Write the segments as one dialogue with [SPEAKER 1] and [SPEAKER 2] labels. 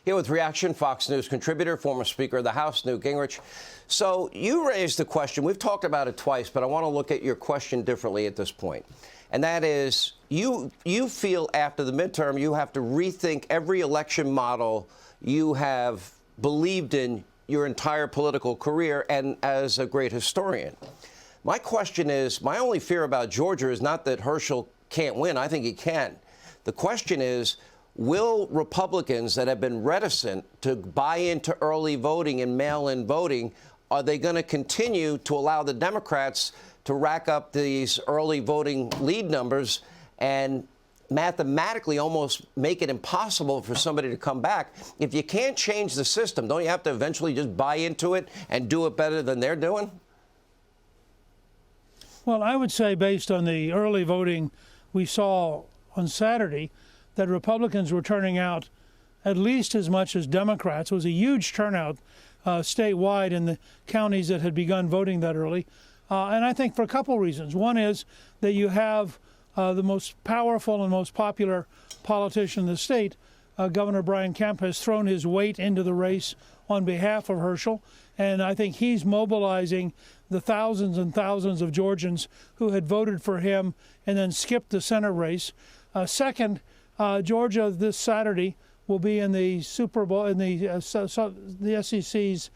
[SPEAKER 1] Here with reaction, Fox News contributor, former Speaker of the House, Newt Gingrich. So you raised the question. We've talked about it twice, but I want to look at your question differently at this point. And that is, you feel after the midterm you have to rethink every election model you have believed in your entire political career and as a great historian. My question is, my only fear about Georgia is not that Herschel can't win. I think he can. The question is, will Republicans that have been reticent to buy into early voting and mail-in voting, are they going to continue to allow the Democrats to rack up these early voting lead numbers and mathematically almost make it impossible for somebody to come back? If you can't change the system, don't you have to eventually just buy into it and do it better than they're doing?
[SPEAKER 2] Well, I would say based on the early voting we saw on Saturday, that Republicans were turning out at least as much as Democrats. It was a huge turnout statewide in the counties that had begun voting that early. And I think for a couple reasons. One is that you have the most powerful and most popular politician in the state, Governor Brian Kemp, has thrown his weight into the race on behalf of Herschel. And I think he's mobilizing the thousands and thousands of Georgians who had voted for him and then skipped the Senate race. Second, Georgia this Saturday will be in the Super Bowl, in the SEC's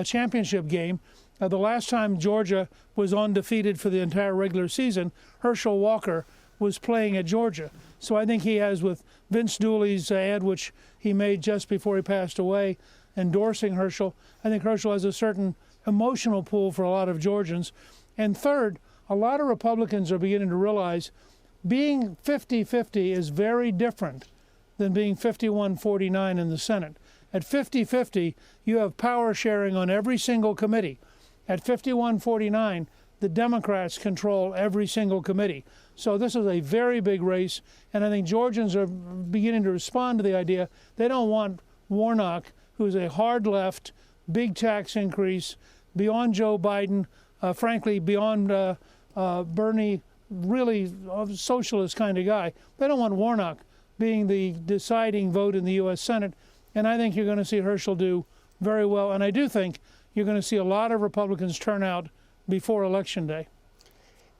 [SPEAKER 2] championship game. The last time Georgia was undefeated for the entire regular season, Herschel Walker was playing at Georgia. So I think he has, with Vince Dooley's ad, which he made just before he passed away, endorsing Herschel, I think Herschel has a certain emotional pull for a lot of Georgians. And third, a lot of Republicans are beginning to realize being 50-50 is very different than being 51-49 in the Senate. At 50-50, you have power sharing on every single committee. At 51-49, the Democrats control every single committee. So this is a very big race, and I think Georgians are beginning to respond to the idea. They don't want Warnock, who's a hard left, big tax increase, beyond Joe Biden, frankly, beyond Bernie, really a socialist kind of guy. They don't want Warnock being the deciding vote in the U.S. Senate. And I think you're going to see Herschel do very well. And I do think you're going to see a lot of Republicans turn out before Election Day.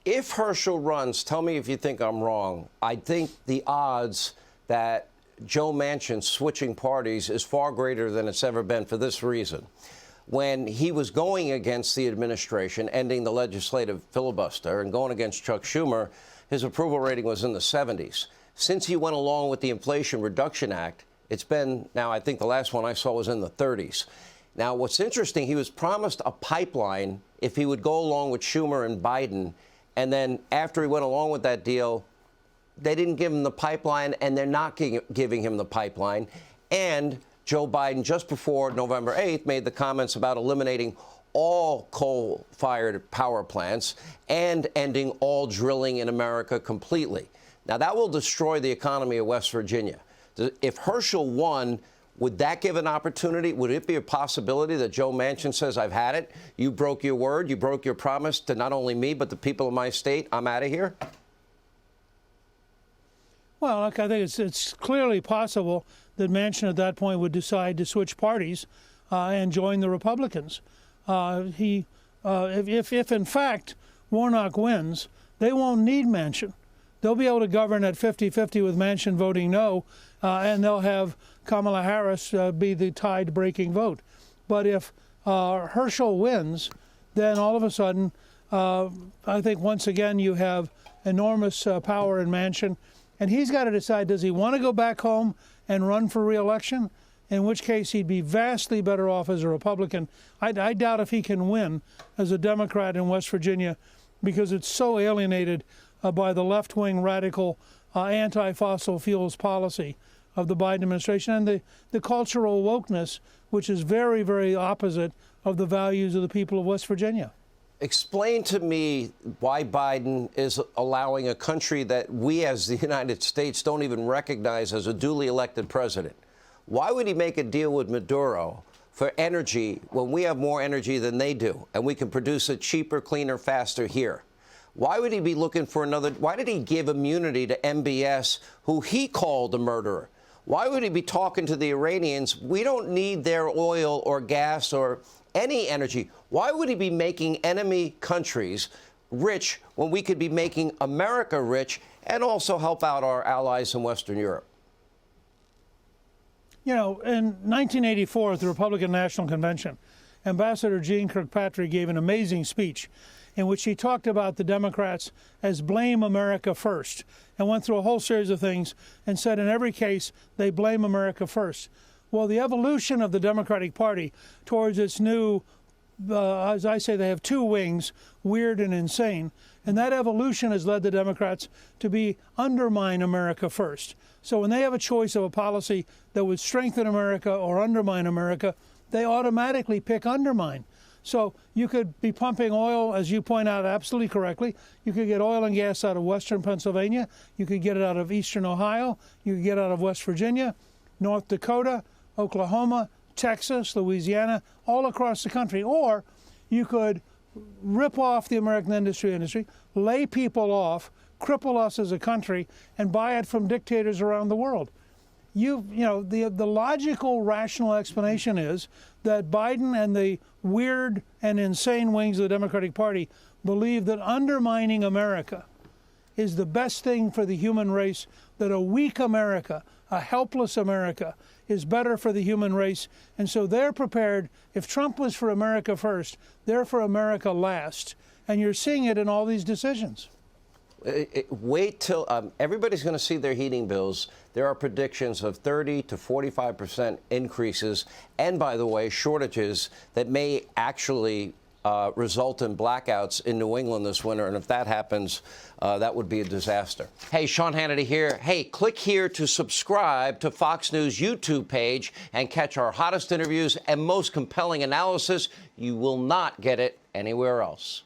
[SPEAKER 1] If Herschel runs, tell me if you think I'm wrong. I think the odds that Joe Manchin switching parties is far greater than it's ever been for this reason. When he was going against the administration, ending the legislative filibuster, and going against Chuck Schumer, his approval rating was in the 70s. Since he went along with the Inflation Reduction Act, it's been, now I think the last one I saw was in the 30s. Now, what's interesting, he was promised a pipeline if he would go along with Schumer and Biden. And then after he went along with that deal, they didn't give him the pipeline, and they're not giving him the pipeline. And Joe Biden, just before November 8th, made the comments about eliminating all coal-fired power plants and ending all drilling in America completely. Now, that will destroy the economy of West Virginia. If Herschel won, would that give an opportunity? Would it be a possibility that Joe Manchin says, I've had it, you broke your word, you broke your promise to not only me, but the people of my state, I'm out of here?
[SPEAKER 2] Well, look, I think it's clearly possible that Manchin at that point would decide to switch parties and join the Republicans. If in fact Warnock wins, they won't need Manchin. They'll be able to govern at 50-50 with Manchin voting no, and they'll have Kamala Harris be the tide-breaking vote. But if Herschel wins, then all of a sudden, I think once again you have enormous power in Manchin. And he's got to decide, does he want to go back home and run for re-election, in which case he'd be vastly better off as a Republican. I doubt if he can win as a Democrat in West Virginia because it's so alienated by the left-wing radical anti-fossil fuels policy of the Biden administration and the cultural wokeness, which is very, very opposite of the values of the people of West Virginia.
[SPEAKER 1] Explain to me why Biden is allowing a country that we as the United States don't even recognize as a duly elected president. Why would he make a deal with Maduro for energy when we have more energy than they do and we can produce it cheaper, cleaner, faster here? Why would he be looking for another? Why did he give immunity to MBS, who he called a murderer? Why would he be talking to the Iranians? We don't need their oil or gas or any energy. Why would he be making enemy countries rich when we could be making America rich and also help out our allies in Western Europe?
[SPEAKER 2] You know, in 1984 at the Republican National Convention, Ambassador Jeane Kirkpatrick gave an amazing speech in which he talked about the Democrats as blame America first and went through a whole series of things and said in every case they blame America first. Well, the evolution of the Democratic Party towards its new, as I say, they have two wings, weird and insane, and that evolution has led the Democrats to be undermine America first. So when they have a choice of a policy that would strengthen America or undermine America, they automatically pick undermine. So you could be pumping oil, as you point out absolutely correctly. You could get oil and gas out of western Pennsylvania. You could get it out of eastern Ohio. You could get it out of West Virginia, North Dakota, Oklahoma, Texas, Louisiana, all across the country. Or you could rip off the American industry, lay people off, cripple us as a country, and buy it from dictators around the world. The logical, rational explanation is that Biden and the weird and insane wings of the Democratic Party believe that undermining America is the best thing for the human race, that a weak America, a helpless America, is better for the human race. And so they're prepared, if Trump was for America first, they're for America last. And you're seeing it in all these decisions.
[SPEAKER 1] Wait till everybody's going to see their heating bills. There are predictions of 30 to 45% increases, and by the way, shortages that may actually result in blackouts in New England this winter. And if that happens, that would be a disaster. Hey, Sean Hannity here. Hey, click here to subscribe to Fox News YouTube page and catch our hottest interviews and most compelling analysis. You will not get it anywhere else.